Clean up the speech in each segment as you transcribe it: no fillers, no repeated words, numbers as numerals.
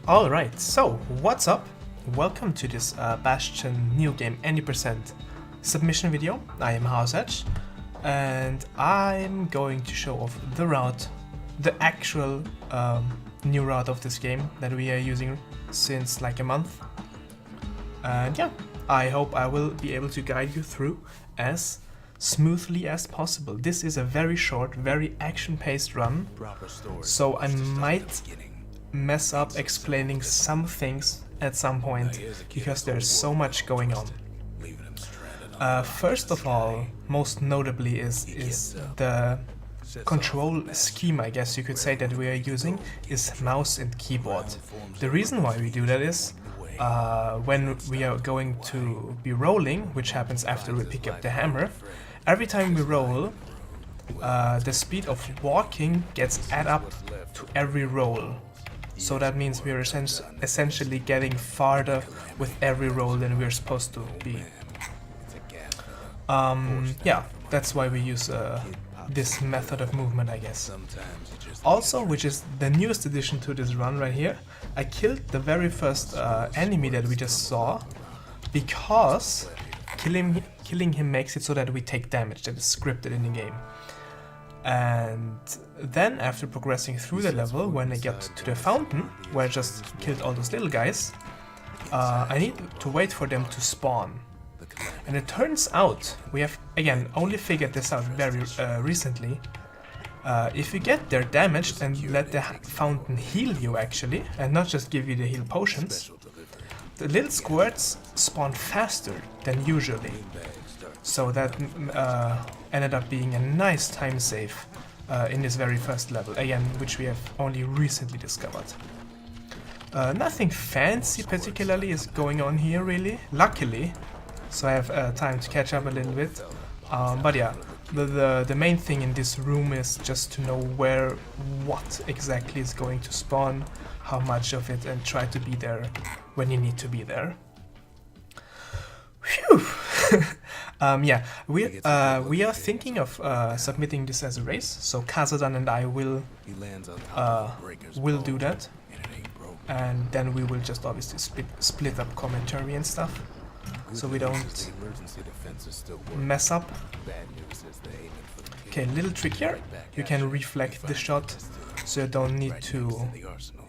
Alright, so what's up? Welcome to this Bastion new game 90% submission video. I am HouseEdge and I'm going to show off the route, the actual new route of this game that we are using since like a month. And yeah, I hope I will be able to guide you through as smoothly as possible. This is a very short, very action-paced run, so I might mess up explaining some things at some point because there's so much going on. First of all, most notably is the control scheme, I guess you could say, that we are using is mouse and keyboard. The reason why we do that is when we are going to be rolling, which happens after we pick up the hammer, every time we roll, the speed of walking gets added up to every roll. So that means we are essentially getting farther with every roll than we're supposed to be. Yeah, that's why we use this method of movement, I guess. Also, which is the newest addition to this run right here, I killed the very first enemy that we just saw, because killing him makes it so that we take damage that is scripted in the game. And then after progressing through the level, when I get to the fountain, where I just killed all those little guys, I need to wait for them to spawn. And it turns out, we have, again, only figured this out very recently, if you get there damaged and let the fountain heal you actually, and not just give you the heal potions, the little squirts spawn faster than usually. So that ended up being a nice time save in this very first level, again, which we have only recently discovered. Nothing fancy particularly is going on here really, luckily, so I have time to catch up a little bit. But yeah, the main thing in this room is just to know what exactly is going to spawn, how much of it, and try to be there when you need to be there. Phew! Yeah, we are thinking of submitting this as a race, so Kazadan and I will do that, and then we will just obviously split up commentary and stuff, so we don't mess up. Okay, little trick here, you can reflect the shot, so you don't need to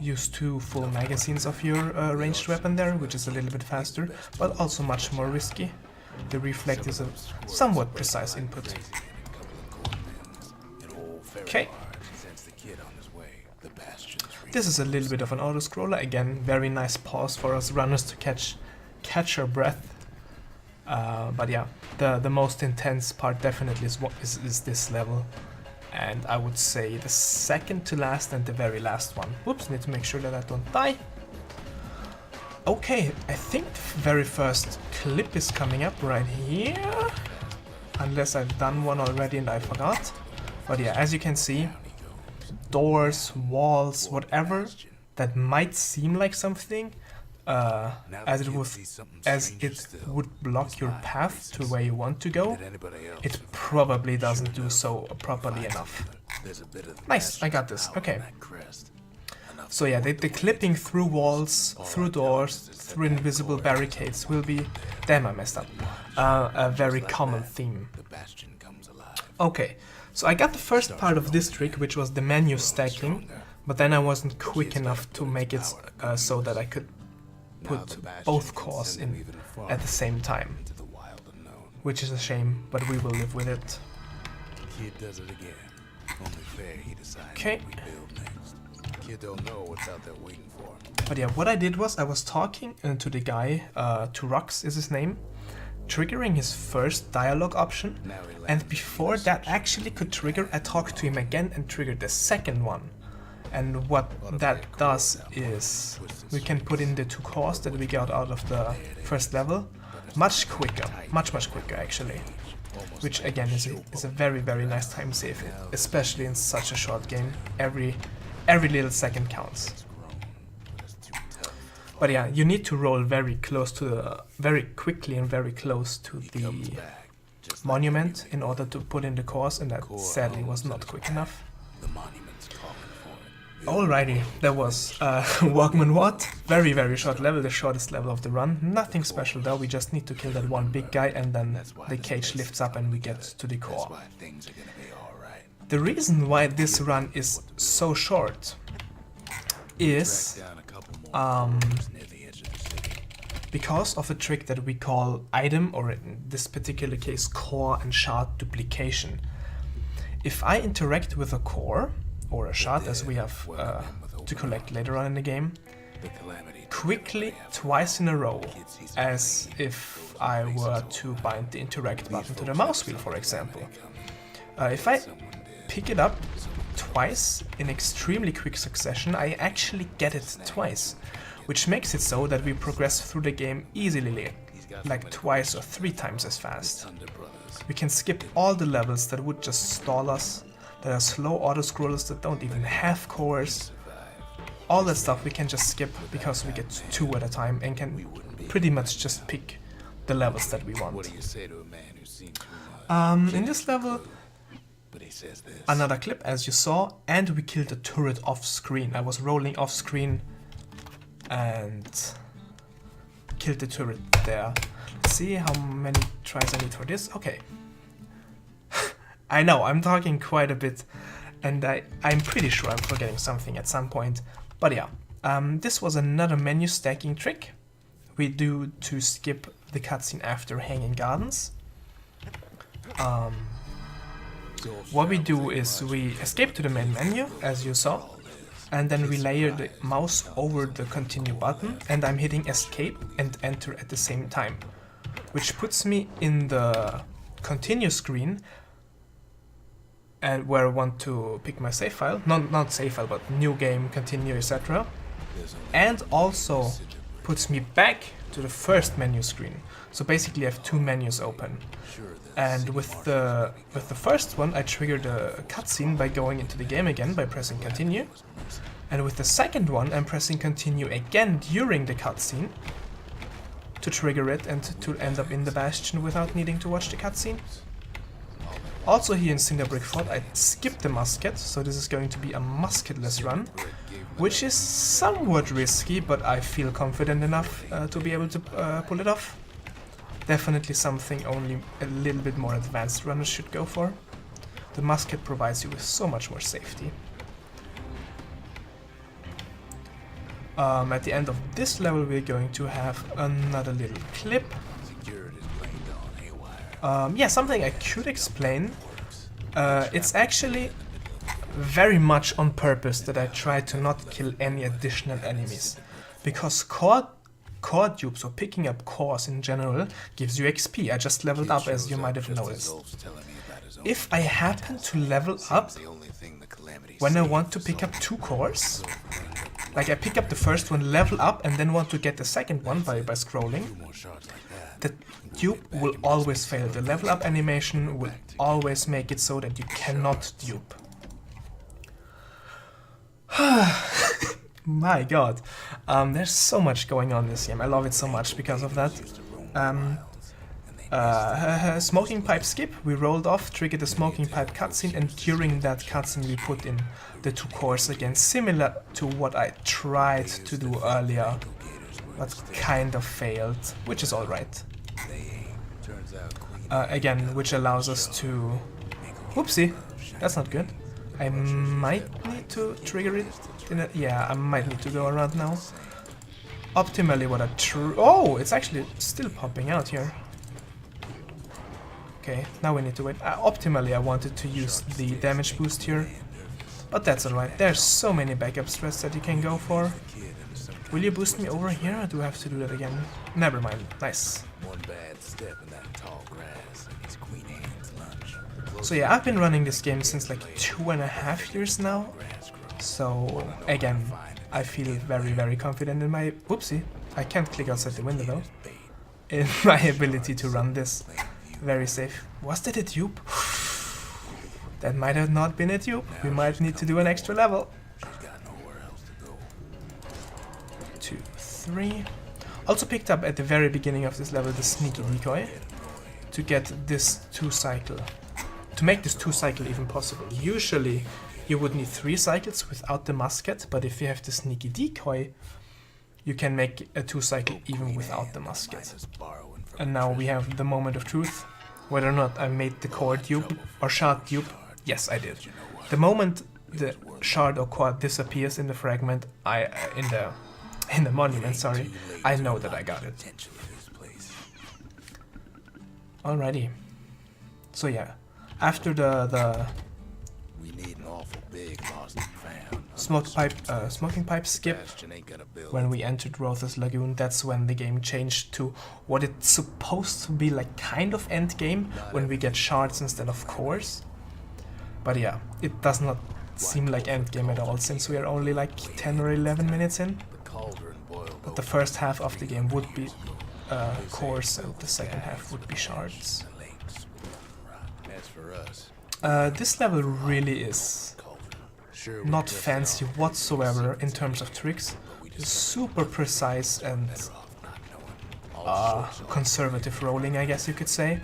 use 2 full magazines of your ranged weapon there, which is a little bit faster, but also much more risky. The reflect is a somewhat precise input. Okay. This is a little bit of an auto-scroller, again, very nice pause for us runners to catch our breath. But yeah, the most intense part definitely is this level. And I would say the second to last and the very last one. Whoops, need to make sure that I don't die. Okay, I think the very first clip is coming up right here. Unless I've done one already and I forgot. But yeah, as you can see, doors, walls, whatever that might seem like something, as it would block your path to where you want to go, it probably doesn't do so properly enough. Nice, I got this. Okay. So yeah, the clipping through walls, through doors, through invisible barricades will be, damn I messed up, a very common theme. Okay, so I got the first part of this trick, which was the menu stacking, but then I wasn't quick enough to make it so that I could put both cores in at the same time, which is a shame, but we will live with it. Okay. But yeah, what I did was I was talking to the guy, to Rux is his name, triggering his first dialogue option, and before that actually could trigger, I talked to him again and triggered the second one. And what that does is we can put in the 2 cores that we got out of the first level much quicker, much quicker actually, which again is a very nice time save, especially in such a short game. Every little second counts. But yeah, you need to roll very quickly and very close to the monument in order to put in the cores, and that sadly was not quick enough. Alrighty, that was Walkman What? Very, very short level, the shortest level of the run. Nothing special though, we just need to kill that one big guy and then the cage lifts up and we get to the core. The reason why this run is so short is because of a trick that we call item, or in this particular case core and shard duplication. If I interact with a core, or a shard as we have to collect later on in the game, quickly twice in a row, as if I were to bind the interact button to the mouse wheel, for example. If I pick it up twice in extremely quick succession, I actually get it twice, which makes it so that we progress through the game easily, like twice or 3 times as fast. We can skip all the levels that would just stall us, that are slow auto-scrollers that don't even have cores. All that stuff we can just skip because we get 2 at a time and can pretty much just pick the levels that we want. In this level, another clip as you saw, and we killed the turret off screen. I was rolling off screen and killed the turret there. Let's see how many tries I need for this. Okay. I know, I'm talking quite a bit, and I'm pretty sure I'm forgetting something at some point. But yeah, this was another menu stacking trick we do to skip the cutscene after Hanging Gardens. What we do is we escape to the main menu, as you saw, and then we layer the mouse over the continue button, and I'm hitting escape and enter at the same time, which puts me in the continue screen, and where I want to pick my save file, not save file, but new game, continue, etc. And also puts me back to the first menu screen. So basically I have 2 menus open. And with the first one I trigger the cutscene by going into the game again by pressing continue. And with the second one I'm pressing continue again during the cutscene to trigger it and to end up in the Bastion without needing to watch the cutscene. Also here in Cinderbrick Fort I skipped the musket, so this is going to be a musketless run, which is somewhat risky, but I feel confident enough to be able to pull it off. Definitely something only a little bit more advanced runners should go for. The musket provides you with so much more safety. At the end of this level we're going to have another little clip. Yeah, something I could explain. It's actually very much on purpose that I try to not kill any additional enemies, because core dupes, or picking up cores in general, gives you XP. I just leveled up, as you might have noticed. If I happen to level up when I want to pick up 2 cores, like I pick up the first one, level up, and then want to get the second one by scrolling, the dupe will always fail. The level up animation will always make it so that you cannot dupe. My god, there's so much going on in this game. I love it so much because of that. Smoking pipe skip, we rolled off, triggered the smoking pipe cutscene, and during that cutscene we put in the 2 cores again, similar to what I tried to do earlier, but kind of failed, which is alright. Again, which allows us to... Whoopsie, that's not good. I might need to trigger it in a... Yeah, I might need to go around now. Optimally what I Oh, it's actually still popping out here. Okay, now we need to wait. Optimally I wanted to use the damage boost here, but that's alright. There's so many backup strats that you can go for. Will you boost me over here, or do I have to do that again? Never mind. Nice. So yeah, I've been running this game since like 2.5 years now. So again, I feel very, very confident in my... Whoopsie, I can't click outside the window though. In my ability to run this. Very safe. Was that a dupe? That might have not been a dupe. We might need to do an extra level. 2, 3. Also picked up at the very beginning of this level the sneaky decoy to get this 2 cycle. To make this 2 cycle even possible. Usually you would need 3 cycles without the musket, but if you have the sneaky decoy, you can make a 2 cycle even without the musket. And now we have the moment of truth. Whether or not I made the core dupe or shard dupe, yes I did. The moment the shard or core disappears in the fragment, in the monument, sorry, I know that I got it. Alrighty. So yeah, after the smoking pipe skip, when we entered Rotha's Lagoon, that's when the game changed to what it's supposed to be, like kind of end game, when we get shards instead of cores. But yeah, it does not seem like end game at all, since we are only like 10 or 11 minutes in. But the first half of the game would be cores and the second half would be shards. This level really is not fancy whatsoever in terms of tricks. It's super precise and conservative rolling, I guess you could say.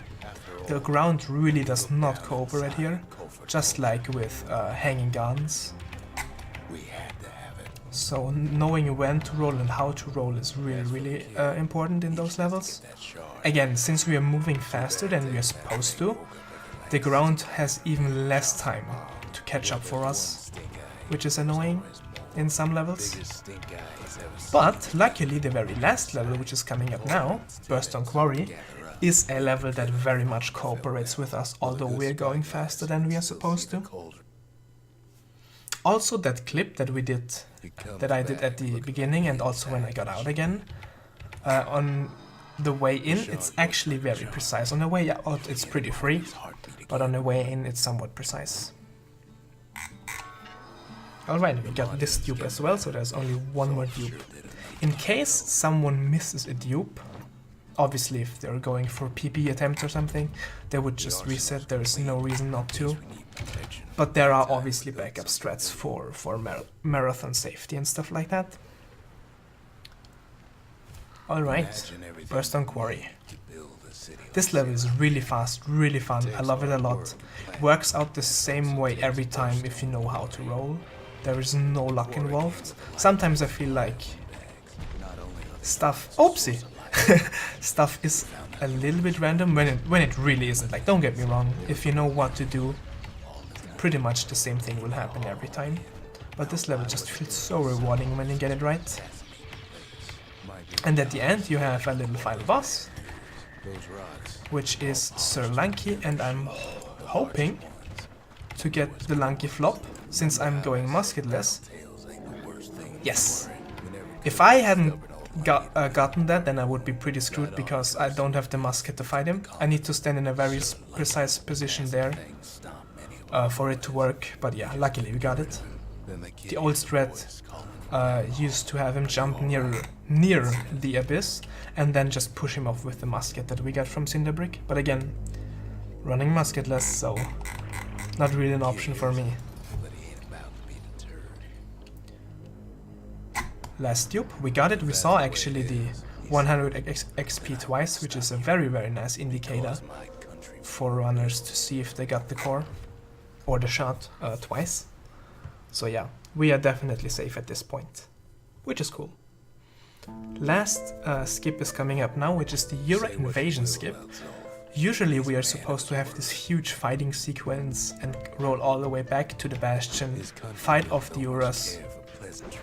The ground really does not cooperate here, just like with hanging guns. So knowing when to roll and how to roll is really important in those levels. Again, since we are moving faster than we are supposed to, the ground has even less time to catch up for us, which is annoying in some levels. But luckily the very last level, which is coming up now, Bastion Quarry, is a level that very much cooperates with us, although we're going faster than we are supposed to. Also that clip that I did at the beginning and also when I got out again, on the way in it's actually very precise. On the way out it's pretty free, but on the way in it's somewhat precise. Alright, we got this dupe as well, so there's only one more dupe. In case someone misses a dupe, obviously if they're going for PP attempt or something, they would just reset, there is no reason not to. But there are obviously backup strats for marathon safety and stuff like that. Alright, Bastion Quarry. This level is really fast, really fun, I love it a lot. It works out the same way every time if you know how to roll. There is no luck involved. Sometimes I feel like stuff stuff is a little bit random when it really isn't. Like, don't get me wrong, if you know what to do, pretty much the same thing will happen every time. But this level just feels so rewarding when you get it right. And at the end you have a little final boss, which is Sir Lanky, and I'm hoping to get the Lanky flop, since I'm going musketless. Yes! If I hadn't gotten that, then I would be pretty screwed, because I don't have the musket to fight him. I need to stand in a very precise position there for it to work, but yeah, luckily we got it. The old strat used to have him jump near the abyss and then just push him off with the musket that we got from Cinderbrick, but again, running musketless, so not really an option for me. Last dupe, we got it. We saw actually the 100 XP twice, which is a very nice indicator for runners to see if they got the core or the shot twice. So yeah, we are definitely safe at this point, which is cool. Last skip is coming up now, which is the Euro invasion skip. Usually we are supposed to have this huge fighting sequence and roll all the way back to the Bastion, fight off the Euros,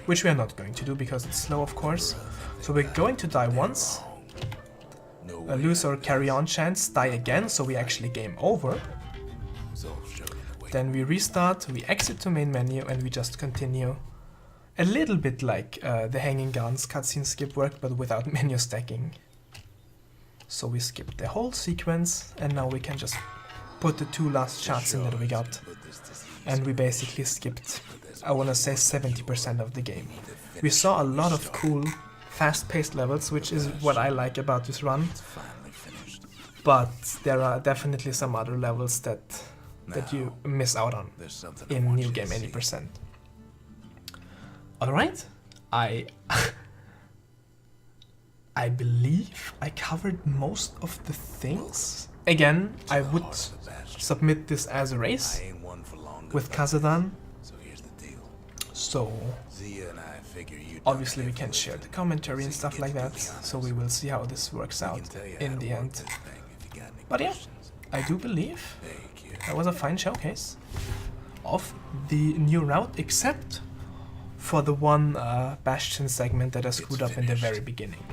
which we are not going to do because it's slow, of course. So we're going to die once, lose our carry on chance, die again, so we actually game over. Then we restart, we exit to main menu, and we just continue. A little bit like the Hanging Guns cutscene skip worked, but without menu stacking. So we skipped the whole sequence, and now we can just put the 2 last shots in that we got. And we basically skipped, I wanna say, 70% of the game. We saw a lot of cool, fast-paced levels, which is what I like about this run. But there are definitely some other levels that you miss out on in New Game 80%. Alright, I believe I covered most of the things. Again, I would submit this as a race with Kazadan, So obviously we can share the commentary and stuff like that, so we will see how this works out in the end. But yeah, I do believe that was a fine showcase of the new route, except for the one Bastion segment that I screwed up in the very beginning.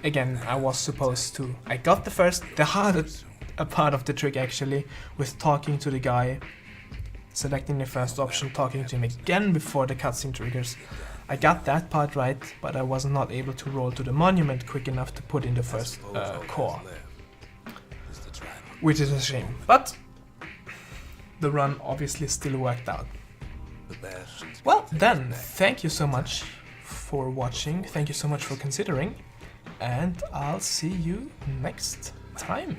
Again, I was supposed to... I got the hardest part of the trick actually, with talking to the guy, selecting the first option, talking to him again before the cutscene triggers. I got that part right, but I was not able to roll to the monument quick enough to put in the first core. Which is a shame, but the run obviously still worked out. Well then, thank you so much for watching, thank you so much for considering, and I'll see you next time.